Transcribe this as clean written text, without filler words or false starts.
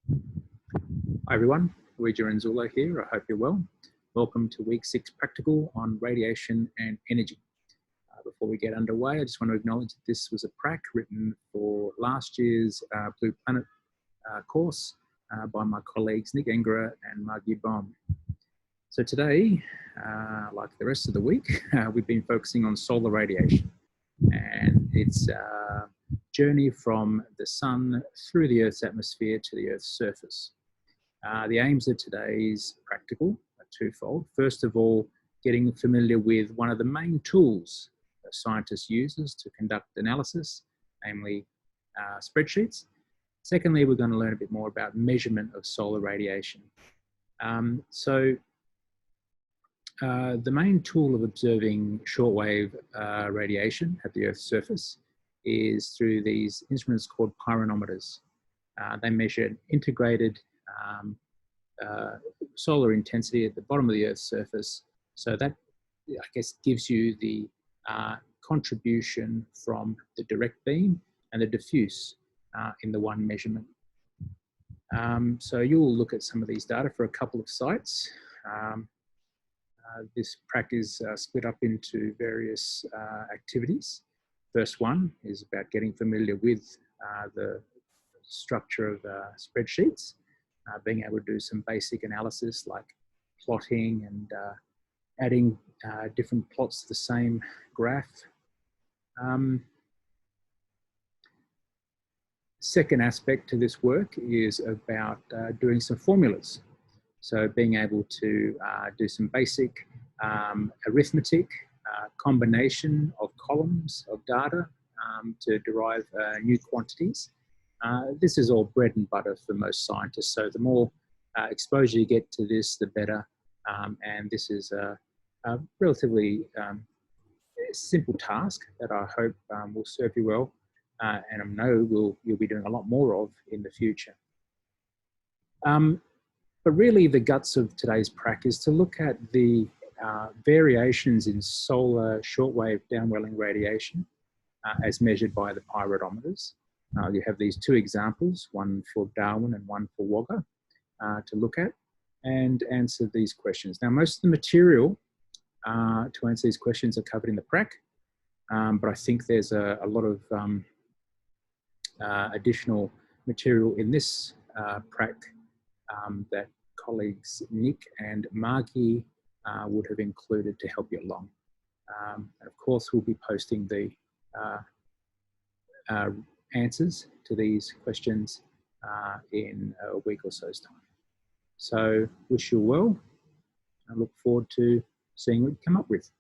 Hi everyone, Luigi Renzullo here. I hope you're well. Welcome to week 6 practical on radiation and energy. Before we get underway, I just want to acknowledge that this was a prac written for last year's Blue Planet course by my colleagues Nick Engera and Margie Baum. So today, like the rest of the week, we've been focusing on solar radiation and its journey from the sun through the Earth's atmosphere to the Earth's surface. The aims of today's practical are twofold. First of all, getting familiar with one of the main tools that scientists use to conduct analysis, namely spreadsheets. Secondly, we're going to learn a bit more about measurement of solar radiation. The main tool of observing shortwave radiation at the Earth's surface is through these instruments called pyranometers. They measure an integrated solar intensity at the bottom of the Earth's surface. So that, I guess, gives you the contribution from the direct beam and the diffuse in the one measurement. So you'll look at some of these data for a couple of sites. This prac is split up into various activities. First one is about getting familiar with the structure of spreadsheets, being able to do some basic analysis like plotting and adding different plots to the same graph. Second aspect to this work is about doing some formulas. So being able to do some basic arithmetic, combination of columns of data to derive new quantities. This is all bread and butter for most scientists. So the more exposure you get to this, the better. And this is a relatively simple task that I hope will serve you well. And I know you'll be doing a lot more of in the future. But really the guts of today's prac is to look at the variations in solar shortwave downwelling radiation as measured by the pyranometers. You have these two examples, one for Darwin and one for Wagga, to look at and answer these questions. Now, most of the material to answer these questions are covered in the prac, but I think there's a lot of additional material in this prac that colleagues Nick and Margie would have included to help you along. And of course, we'll be posting the answers to these questions in a week or so's time. So wish you well. I look forward to seeing what you come up with.